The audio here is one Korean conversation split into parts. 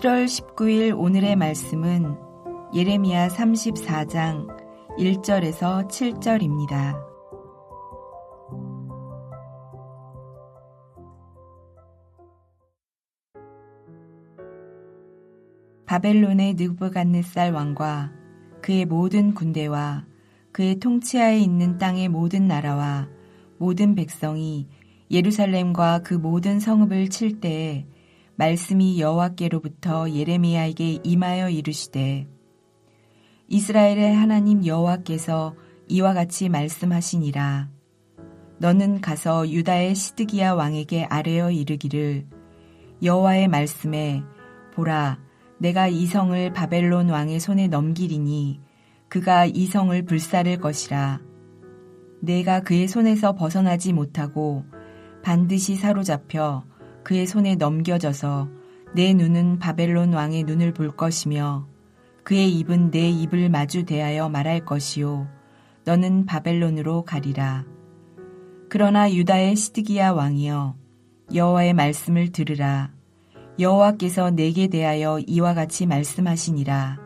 7월 19일 오늘의 말씀은 예레미야 34장 1절에서 7절입니다. 바벨론의 느부갓네살 왕과 그의 모든 군대와 그의 통치하에 있는 땅의 모든 나라와 모든 백성이 예루살렘과 그 모든 성읍을 칠 때에 말씀이 여호와께로부터 예레미야에게 임하여 이르시되 이스라엘의 하나님 여호와께서 이와 같이 말씀하시니라. 너는 가서 유다의 시드기야 왕에게 아뢰어 이르기를 여호와의 말씀에 보라 내가 이 성을 바벨론 왕의 손에 넘기리니 그가 이 성을 불사를 것이라. 내가 그의 손에서 벗어나지 못하고 반드시 사로잡혀 그의 손에 넘겨져서 내 눈은 바벨론 왕의 눈을 볼 것이며 그의 입은 내 입을 마주 대하여 말할 것이요 너는 바벨론으로 가리라. 그러나 유다의 시드기야 왕이여 여호와의 말씀을 들으라. 여호와께서 내게 대하여 이와 같이 말씀하시니라.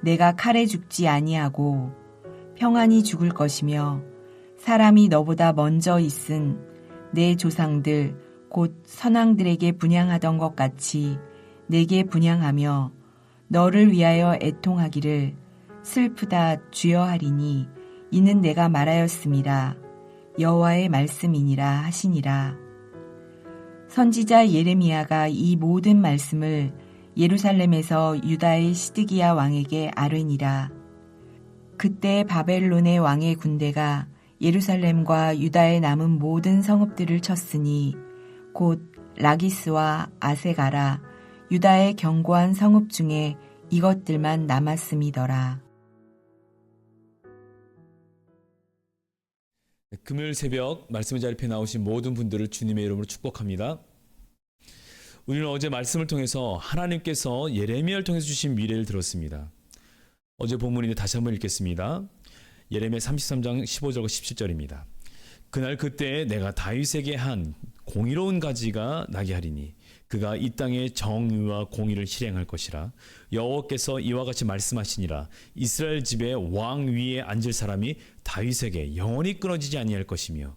내가 칼에 죽지 아니하고 평안히 죽을 것이며 사람이 너보다 먼저 있은 내 조상들 곧 선왕들에게 분향하던 것 같이 내게 분향하며 너를 위하여 애통하기를 슬프다 주여 하리니 이는 내가 말하였음이라. 여호와의 말씀이니라 하시니라. 선지자 예레미야가 이 모든 말씀을 예루살렘에서 유다의 시드기야 왕에게 아뢰니라. 그때 바벨론의 왕의 군대가 예루살렘과 유다에 남은 모든 성읍들을 쳤으니 곧 라기스와 아세가라 유다의 견고한 성읍 중에 이것들만 남았음이더라. 금요일 새벽 말씀의 자리에 나오신 모든 분들을 주님의 이름으로 축복합니다. 우리는 어제 말씀을 통해서 하나님께서 예레미야를 통해서 주신 미래를 들었습니다. 어제 본문인데 다시 한번 읽겠습니다. 예레미야 33장 15절과 17절입니다. 그날 그때 내가 다윗에게 한 공의로운 가지가 나게 하리니 그가 이 땅에 정의와 공의를 실행할 것이라. 여호와께서 이와 같이 말씀하시니라. 이스라엘 집에 왕 위에 앉을 사람이 다윗에게 영원히 끊어지지 아니할 것이며.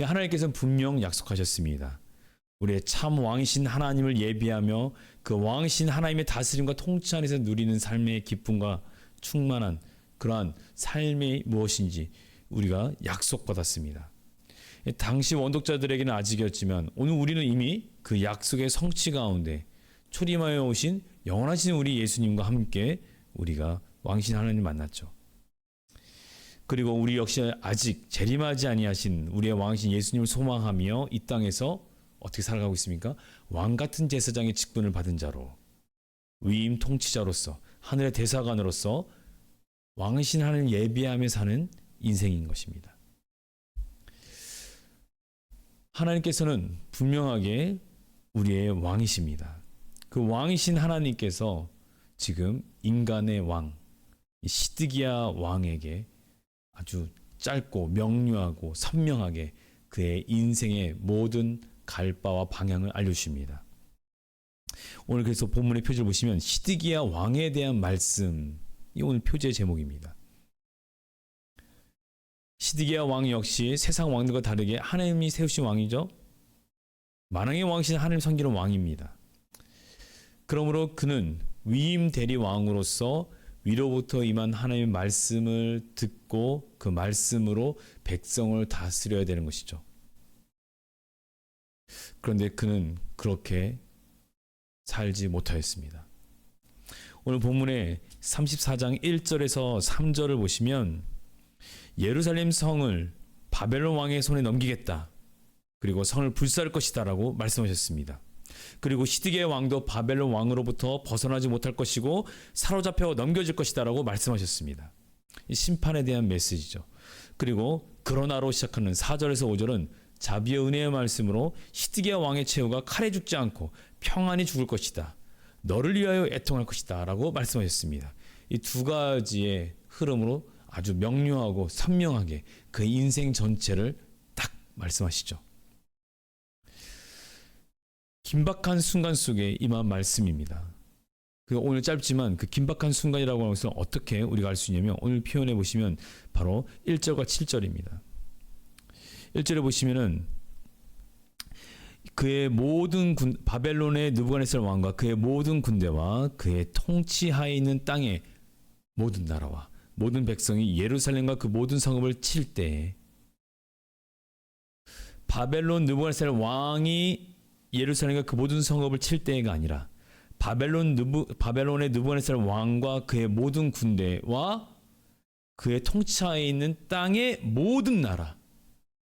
하나님께서는 분명 약속하셨습니다. 우리의 참 왕이신 하나님을 예비하며 그 왕이신 하나님의 다스림과 통치 안에서 누리는 삶의 기쁨과 충만한 그러한 삶이 무엇인지 우리가 약속받았습니다. 당시 원독자들에게는 아직이었지만 오늘 우리는 이미 그 약속의 성취 가운데 초림하여 오신 영원하신 우리 예수님과 함께 우리가 왕신 하나님 만났죠. 그리고 우리 역시 아직 재림하지 아니하신 우리의 왕이신 예수님을 소망하며 이 땅에서 어떻게 살아가고 있습니까? 왕같은 제사장의 직분을 받은 자로 위임 통치자로서 하늘의 대사관으로서 왕이신 하나님을 예비하며 사는 인생인 것입니다. 하나님께서는 분명하게 우리의 왕이십니다. 그 왕이신 하나님께서 지금 인간의 왕, 시드기야 왕에게 아주 짧고 명료하고 선명하게 그의 인생의 모든 갈바와 방향을 알려주십니다. 오늘 그래서 본문의 표지를 보시면 시드기야 왕에 대한 말씀이 오늘 표지의 제목입니다. 시드기야 왕 역시 세상 왕들과 다르게 하나님이 세우신 왕이죠. 만왕의 왕이신 하나님 섬기는 왕입니다. 그러므로 그는 위임 대리 왕으로서 위로부터 임한 하나님의 말씀을 듣고 그 말씀으로 백성을 다스려야 되는 것이죠. 그런데 그는 그렇게 살지 못하였습니다. 오늘 본문의 34장 1절에서 3절을 보시면 예루살렘 성을 바벨론 왕의 손에 넘기겠다. 그리고 성을 불사할 것이다 라고 말씀하셨습니다. 그리고 시드기야 왕도 바벨론 왕으로부터 벗어나지 못할 것이고 사로잡혀 넘겨질 것이다 라고 말씀하셨습니다. 이 심판에 대한 메시지죠. 그리고 그러나로 시작하는 4절에서 5절은 자비의 은혜의 말씀으로 시드기야 왕의 최후가 칼에 죽지 않고 평안히 죽을 것이다. 너를 위하여 애통할 것이다 라고 말씀하셨습니다. 이 두 가지의 흐름으로 아주 명료하고 선명하게 그 인생 전체를 딱 말씀하시죠. 긴박한 순간 속에 임한 말씀입니다. 오늘 짧지만 그 긴박한 순간이라고 하는 것을 어떻게 우리가 알 수 있냐면 오늘 표현해 보시면 바로 1절과 7절입니다. 1절에 보시면은 그의 모든 바벨론의 느부갓네살 왕과 그의 모든 군대와 그의 통치하에 있는 땅의 모든 나라와 모든 백성이 예루살렘과 그 모든 성읍을 칠 때에 바벨론 느부갓네살 왕이 예루살렘과 그 모든 성읍을 칠 때가 아니라 바벨론의 느부갓네살 왕과 그의 모든 군대와 그의 통치하에 있는 땅의 모든 나라,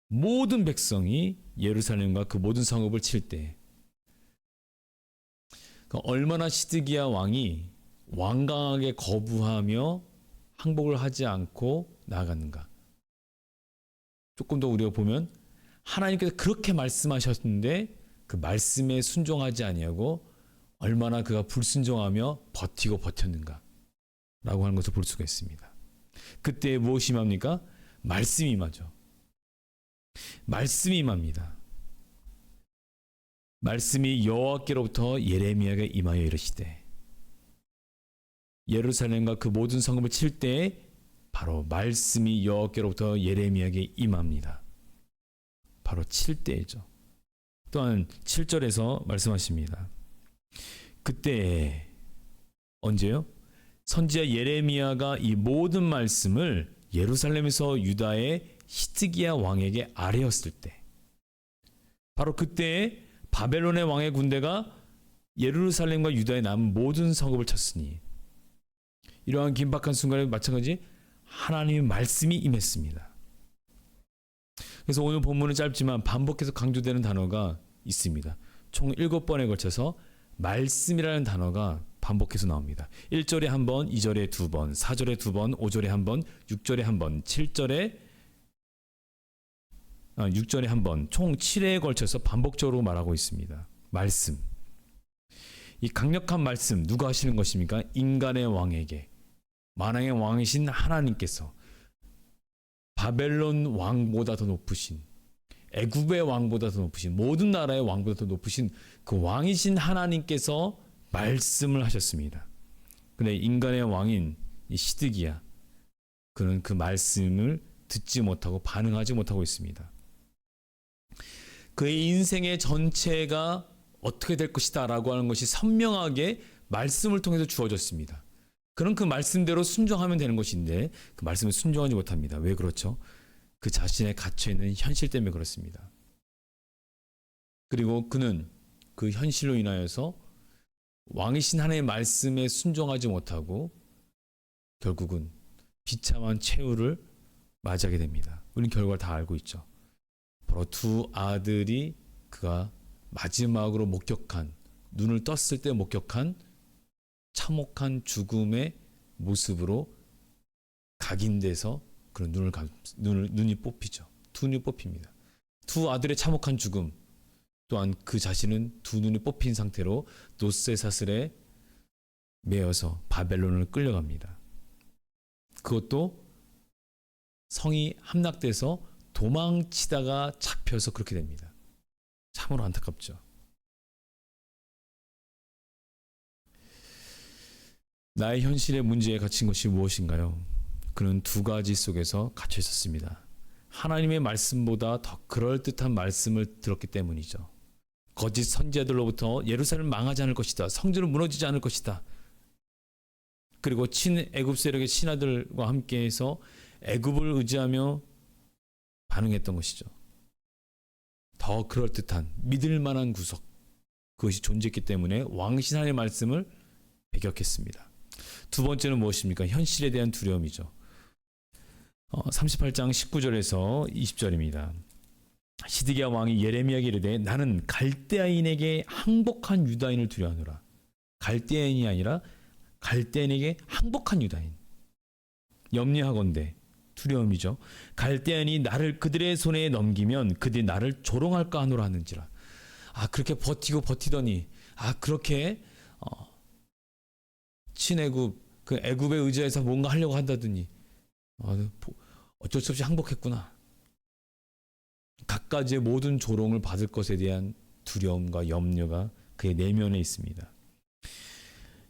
모든 백성이 예루살렘과 그 모든 성읍을 칠 때, 얼마나 시드기야 왕이 완강하게 거부하며 항복을 하지 않고 나아갔는가. 조금 더 우리가 보면 하나님께서 그렇게 말씀하셨는데 그 말씀에 순종하지 아니하고 얼마나 그가 불순종하며 버티고 버텼는가 라고 하는 것을 볼 수가 있습니다. 그때 무엇이 임합니까? 말씀이 임하죠. 말씀이 임합니다. 말씀이 여호와께로부터 예레미야에게 임하여 이르시되 예루살렘과 그 모든 성읍을 칠 때에 바로 말씀이 여호와께로부터 예레미야에게 임합니다. 바로 칠 때이죠. 또한 7절에서 말씀하십니다. 그때 언제요? 선지자 예레미야가 이 모든 말씀을 예루살렘에서 유다의 시드기야 왕에게 아뢰었을 때, 바로 그때 바벨론의 왕의 군대가 예루살렘과 유다에 남은 모든 성읍을 쳤으니 이러한 긴박한 순간에 마찬가지 하나님의 말씀이 임했습니다. 그래서 오늘 본문은 짧지만 반복해서 강조되는 단어가 있습니다. 총 7번에 걸쳐서 말씀이라는 단어가 반복해서 나옵니다. 1절에 한 번, 2절에 두 번, 4절에 두 번, 5절에 한 번, 6절에 한 번, 6절에 한 번, 총 7회에 걸쳐서 반복적으로 말하고 있습니다. 말씀. 이 강력한 말씀 누가 하시는 것입니까? 인간의 왕에게, 만왕의 왕이신 하나님께서 바벨론 왕보다 더 높으신, 애굽의 왕보다 더 높으신, 모든 나라의 왕보다 더 높으신 그 왕이신 하나님께서 말씀을 하셨습니다. 근데 인간의 왕인 이 시드기야, 그는 그 말씀을 듣지 못하고 반응하지 못하고 있습니다. 그의 인생의 전체가 어떻게 될 것이다 라고 하는 것이 선명하게 말씀을 통해서 주어졌습니다. 그는 그 말씀대로 순종하면 되는 것인데 그 말씀에 순종하지 못합니다. 왜 그렇죠? 그 자신의 갇혀있는 현실 때문에 그렇습니다. 그리고 그는 그 현실로 인하여서 왕이신 하나님의 말씀에 순종하지 못하고 결국은 비참한 최후를 맞이하게 됩니다. 우리는 결과를 다 알고 있죠. 바로 두 아들이 그가 마지막으로 목격한, 눈을 떴을 때 목격한 참혹한 죽음의 모습으로 각인돼서 그런 눈이 뽑히죠. 두 눈이 뽑힙니다. 두 아들의 참혹한 죽음, 또한 그 자신은 두 눈이 뽑힌 상태로 노새 사슬에 매어서 바벨론을 끌려갑니다. 그것도 성이 함락돼서 도망치다가 잡혀서 그렇게 됩니다. 참으로 안타깝죠. 나의 현실의 문제에 갇힌 것이 무엇인가요? 그는 두 가지 속에서 갇혀 있었습니다. 하나님의 말씀보다 더 그럴듯한 말씀을 들었기 때문이죠. 거짓 선지자들로부터 예루살렘은 망하지 않을 것이다. 성전은 무너지지 않을 것이다. 그리고 애굽 세력의 신하들과 함께해서 애굽을 의지하며 반응했던 것이죠. 더 그럴듯한 믿을 만한 구석, 그것이 존재했기 때문에 왕신 하나님의 말씀을 배격했습니다. 두 번째는 무엇입니까? 현실에 대한 두려움이죠. 38장 19절에서 20절입니다. 시드기야 왕이 예레미야에게 이르되 나는 갈대아인에게 항복한 유다인을 두려워하노라. 갈대아인이 아니라 갈대아인에게 항복한 유다인. 염려하건대, 두려움이죠. 갈대아인이 나를 그들의 손에 넘기면 그들이 나를 조롱할까 하노라 하는지라. 그렇게 버티더니 그렇게 친애굽, 그 애굽에 의지해서 뭔가 하려고 한다더니 어쩔 수 없이 항복했구나. 갖가지의 모든 조롱을 받을 것에 대한 두려움과 염려가 그의 내면에 있습니다.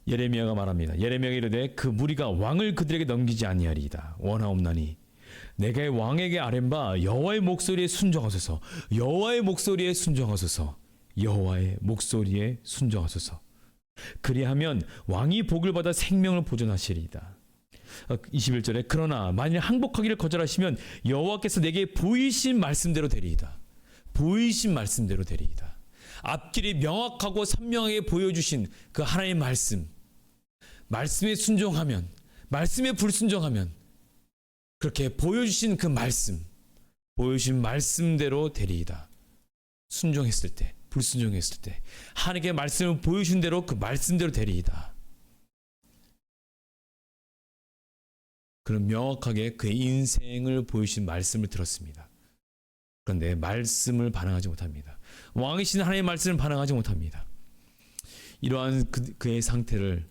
예레미야가 말합니다. 예레미야가 이르되 그 무리가 왕을 그들에게 넘기지 아니하리이다. 원하옵나니 내가 왕에게 아뢰바 여호와의 목소리에 순종하소서. 여호와의 목소리에 순종하소서. 여호와의 목소리에 순종하소서. 그리하면 왕이 복을 받아 생명을 보존하시리이다. 21절에 그러나 만일 항복하기를 거절하시면 여호와께서 내게 보이신 말씀대로 되리이다. 보이신 말씀대로 되리이다. 앞길이 명확하고 선명하게 보여주신 그 하나님의 말씀에 순종하면, 말씀에 불순종하면 그렇게 보여주신 그 보여주신 말씀대로 되리이다. 순종했을 때, 불순종했을 때 하나님께 말씀을 보여주신 대로 그 말씀대로 되리이다. 그런 명확하게 그의 인생을 보여주신 말씀을 들었습니다. 그런데 말씀을 반응하지 못합니다. 왕이신 하나님의 말씀을 반응하지 못합니다. 이러한 그의 상태를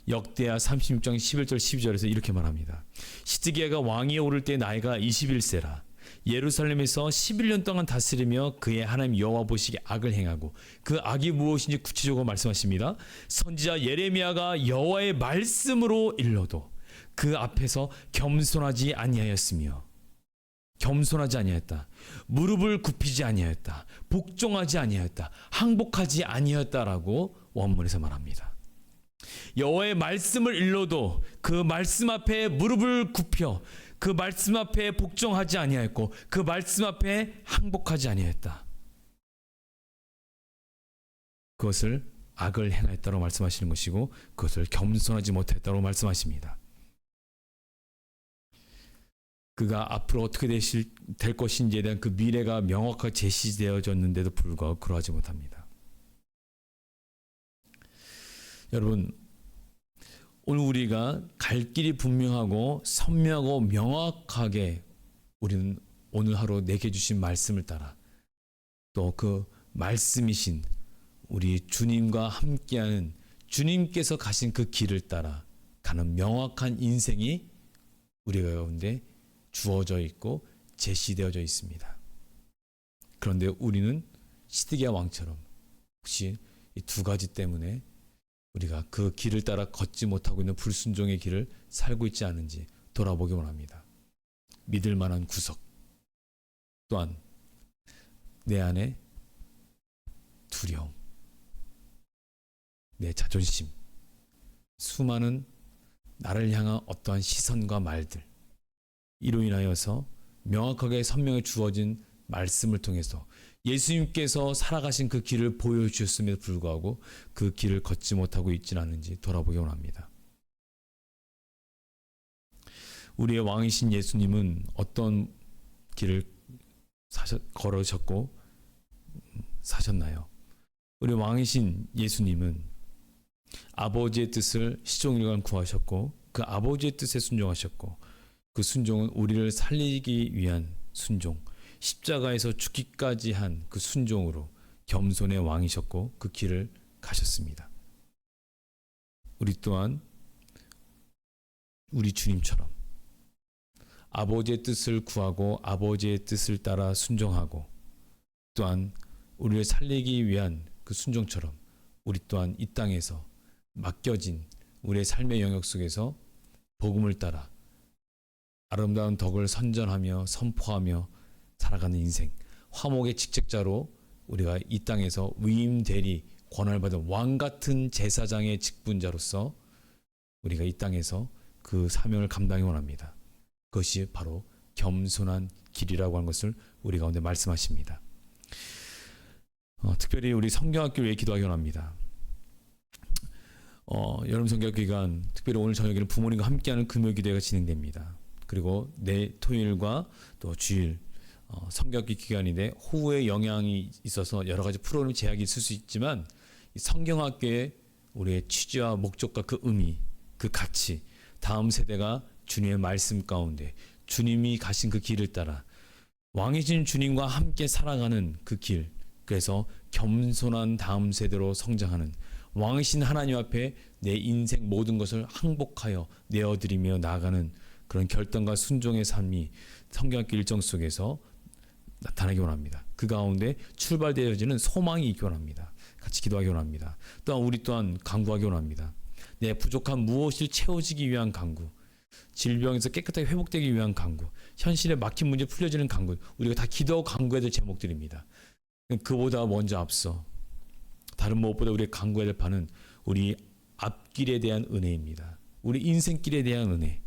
역대하 36장 11절 12절에서 이렇게 말합니다. 시드기야가 왕위에 오를 때 나이가 21세라. 예루살렘에서 11년 동안 다스리며 그의 하나님 여호와 보시기에 악을 행하고 그 악이 무엇인지 구체적으로 말씀하십니다. 선지자 예레미야가 여호와의 말씀으로 일러도 그 앞에서 겸손하지 아니하였으며 겸손하지 아니하였다. 무릎을 굽히지 아니하였다. 복종하지 아니하였다. 항복하지 아니하였다라고 원문에서 말합니다. 여호와의 말씀을 일러도 그 말씀 앞에 무릎을 굽혀 그 말씀 앞에 복종하지 아니하였고 그 말씀 앞에 항복하지 아니하였다. 그것을 악을 행하였다고 말씀하시는 것이고 그것을 겸손하지 못했다고 말씀하십니다. 그가 앞으로 어떻게 될 것인지에 대한 그 미래가 명확하게 제시되어졌는데도 불구하고 그러하지 못합니다. 여러분, 오늘 우리가 갈 길이 분명하고 선명하고 명확하게 우리는 오늘 하루 내게 주신 말씀을 따라 또 그 말씀이신 우리 주님과 함께하는 주님께서 가신 그 길을 따라 가는 명확한 인생이 우리 가운데 주어져 있고 제시되어져 있습니다. 그런데 우리는 시드기야 왕처럼 혹시 이 두 가지 때문에 우리가 그 길을 따라 걷지 못하고 있는 불순종의 길을 살고 있지 않은지 돌아보기 원합니다. 믿을 만한 구석, 또한 내 안에 두려움, 내 자존심, 수많은 나를 향한 어떠한 시선과 말들, 이로 인하여서 명확하게 선명히 주어진 말씀을 통해서 예수님께서 살아가신 그 길을 보여주셨음에도 불구하고 그 길을 걷지 못하고 있지는 않은지 돌아보기 원합니다. 우리의 왕이신 예수님은 어떤 길을 걸으셨고 사셨나요? 우리 왕이신 예수님은 아버지의 뜻을 시종일관 구하셨고 그 아버지의 뜻에 순종하셨고 그 순종은 우리를 살리기 위한 순종, 십자가에서 죽기까지 한 그 순종으로 겸손의 왕이셨고 그 길을 가셨습니다. 우리 또한 우리 주님처럼 아버지의 뜻을 구하고 아버지의 뜻을 따라 순종하고 또한 우리를 살리기 위한 그 순종처럼 우리 또한 이 땅에서 맡겨진 우리의 삶의 영역 속에서 복음을 따라 아름다운 덕을 선전하며 선포하며 살아가는 인생, 화목의 직책자로 우리가 이 땅에서 위임 대리 권한을 받은 왕 같은 제사장의 직분자로서 우리가 이 땅에서 그 사명을 감당해 원합니다. 그것이 바로 겸손한 길이라고 하는 것을 우리 가운데 말씀하십니다. 특별히 우리 성경학교를 위해 기도하기 원합니다. 여름 성경 기간, 특별히 오늘 저녁에는 부모님과 함께하는 금요 기도회가 진행됩니다. 그리고 내일 토요일과 또 주일 성경학기 기간인데 호우의 영향이 있어서 여러 가지 프로그램 제약이 있을 수 있지만 성경학교의 우리의 취지와 목적과 그 의미, 그 가치, 다음 세대가 주님의 말씀 가운데 주님이 가신 그 길을 따라 왕이신 주님과 함께 살아가는 그 길, 그래서 겸손한 다음 세대로 성장하는 왕이신 하나님 앞에 내 인생 모든 것을 항복하여 내어드리며 나아가는 그런 결단과 순종의 삶이 성경학교 일정 속에서 나타나기 원합니다. 그 가운데 출발되어지는 소망이 있기 원합니다. 같이 기도하기 원합니다. 또한 우리 또한 간구하기 원합니다. 내 부족한 무엇을 채워지기 위한 간구, 질병에서 깨끗하게 회복되기 위한 간구, 현실에 막힌 문제 풀려지는 간구, 우리가 다 기도하고 간구해야 될 제목들입니다. 그보다 먼저 앞서 다른 무엇보다 우리가 간구해야 될 바는 우리 앞길에 대한 은혜입니다. 우리 인생길에 대한 은혜.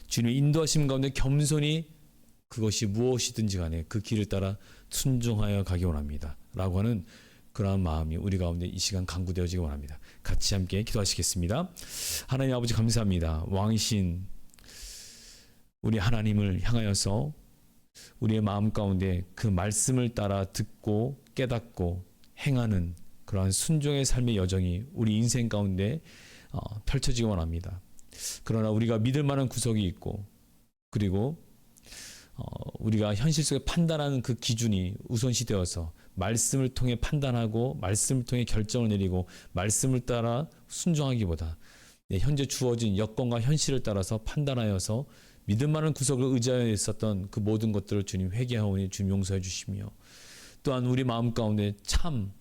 주님의 인도하심 가운데 겸손히 그것이 무엇이든지 간에 그 길을 따라 순종하여 가기 원합니다. 라고 하는 그러한 마음이 우리 가운데 이 시간 간구되어지기 원합니다. 같이 함께 기도하시겠습니다. 하나님 아버지 감사합니다. 왕이신 우리 하나님을 향하여서 우리의 마음 가운데 그 말씀을 따라 듣고 깨닫고 행하는 그러한 순종의 삶의 여정이 우리 인생 가운데 펼쳐지기 원합니다. 그러나 우리가 믿을 만한 구석이 있고 그리고 우리가 현실 속에 판단하는 그 기준이 우선시 되어서 말씀을 통해 판단하고 말씀을 통해 결정을 내리고 말씀을 따라 순종하기보다 현재 주어진 여건과 현실을 따라서 판단하여서 믿을 만한 구석을 의지하여 있었던 그 모든 것들을 주님 회개하오니 주님 용서해 주시며 또한 우리 마음 가운데 참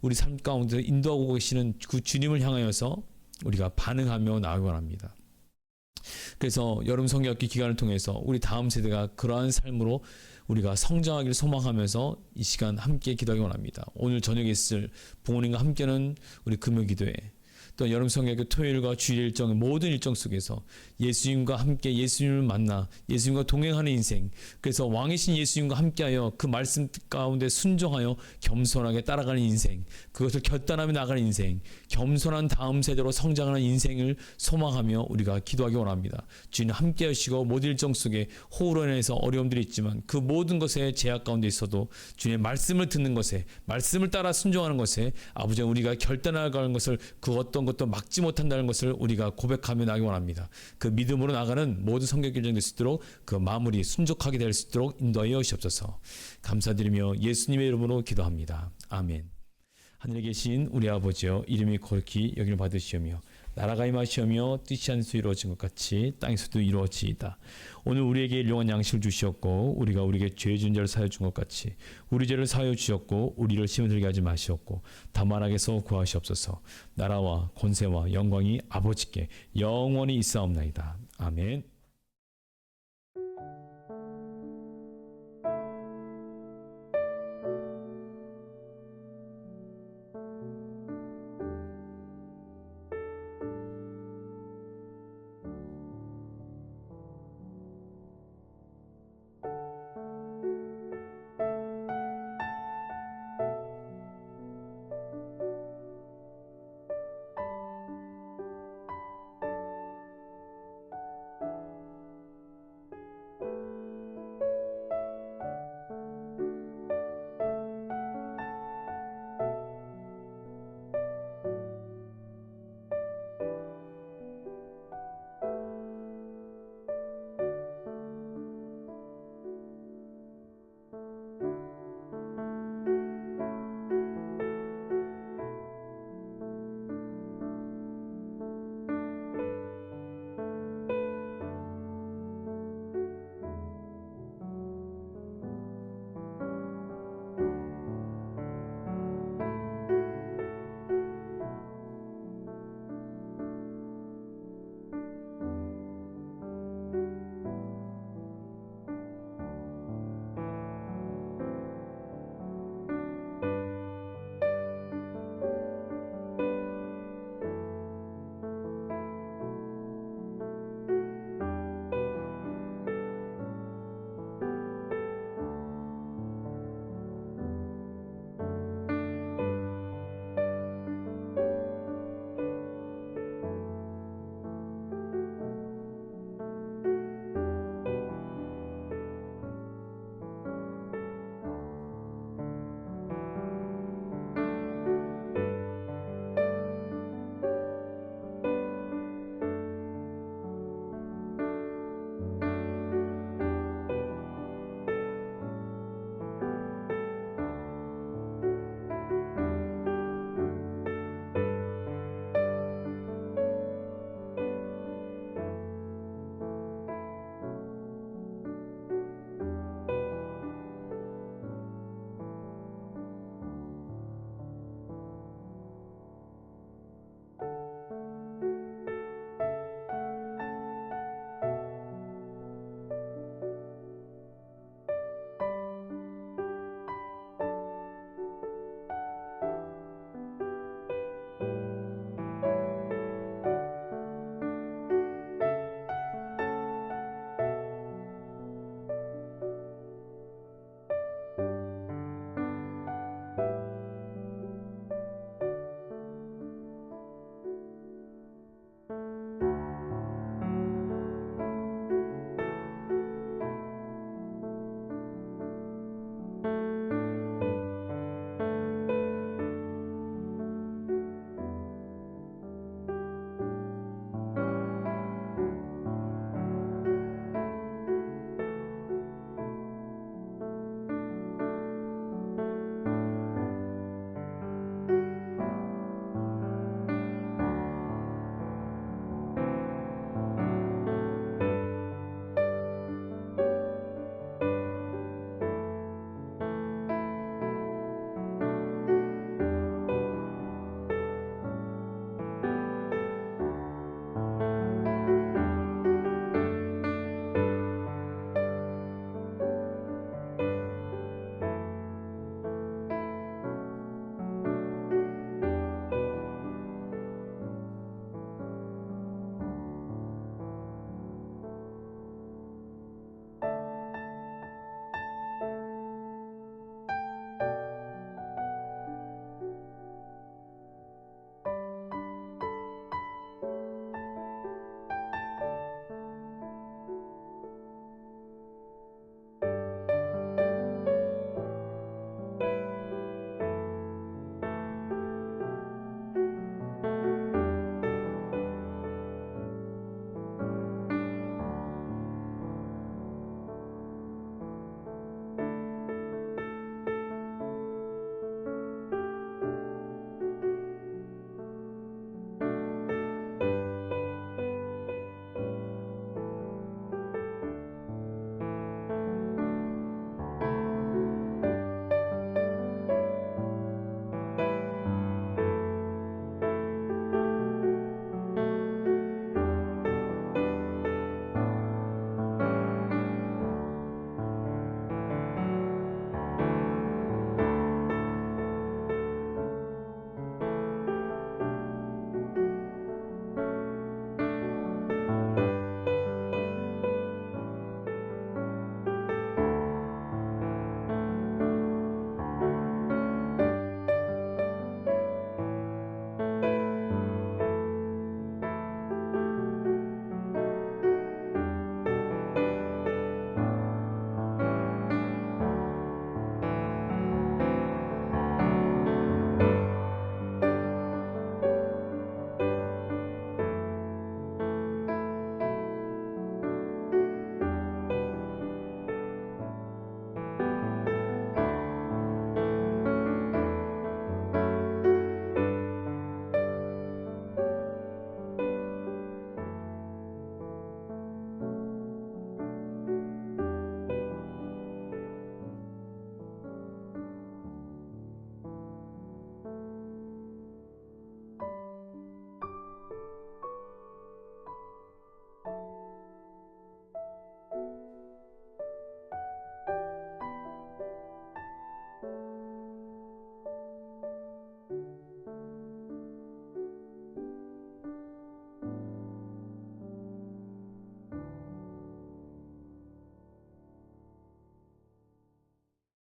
우리 삶 가운데 인도하고 계시는 그 주님을 향하여서 우리가 반응하며 나아가기 원합니다. 그래서 여름 성경학기 기간을 통해서 우리 다음 세대가 그러한 삶으로 우리가 성장하기를 소망하면서 이 시간 함께 기도하기 원합니다. 오늘 저녁에 있을 부모님과 함께는 우리 금요 기도회 또 여름 성경학교 토요일과 주일 일정의 모든 일정 속에서 예수님과 함께 예수님을 만나 예수님과 동행하는 인생, 그래서 왕이신 예수님과 함께하여 그 말씀 가운데 순종하여 겸손하게 따라가는 인생, 그것을 결단하며 나가는 인생, 겸손한 다음 세대로 성장하는 인생을 소망하며 우리가 기도하기 원합니다. 주님 함께 하시고 모든 일정 속에 호우로 인해서 어려움들이 있지만 그 모든 것에 제약 가운데 있어도 주님의 말씀을 듣는 것에 말씀을 따라 순종하는 것에 아버지 우리가 결단하는 것을 그 어떤 것도 막지 못한다는 것을 우리가 고백하며 나가기 원합니다. 그 믿음으로 나가는 모든 성경 결정이 될 수 있도록 그 마무리 순종하게 될 수 있도록 인도하여 주옵소서. 감사드리며 예수님의 이름으로 기도합니다. 아멘. 하늘에 계신 우리 아버지여 이름이 거룩히 여김을 받으시오며 나라가 임하시오며 뜻이 하늘에서 이루어진 것 같이 땅에서도 이루어지이다. 오늘 우리에게 일용할 양식을 주시었고 우리가 우리에게 죄 지은 자를 사하여 준 것 같이 우리 죄를 사하여 주셨고 우리를 시험에 들게 하지 마시옵고 다만 악에서 구하시옵소서. 나라와 권세와 영광이 아버지께 영원히 있사옵나이다. 아멘.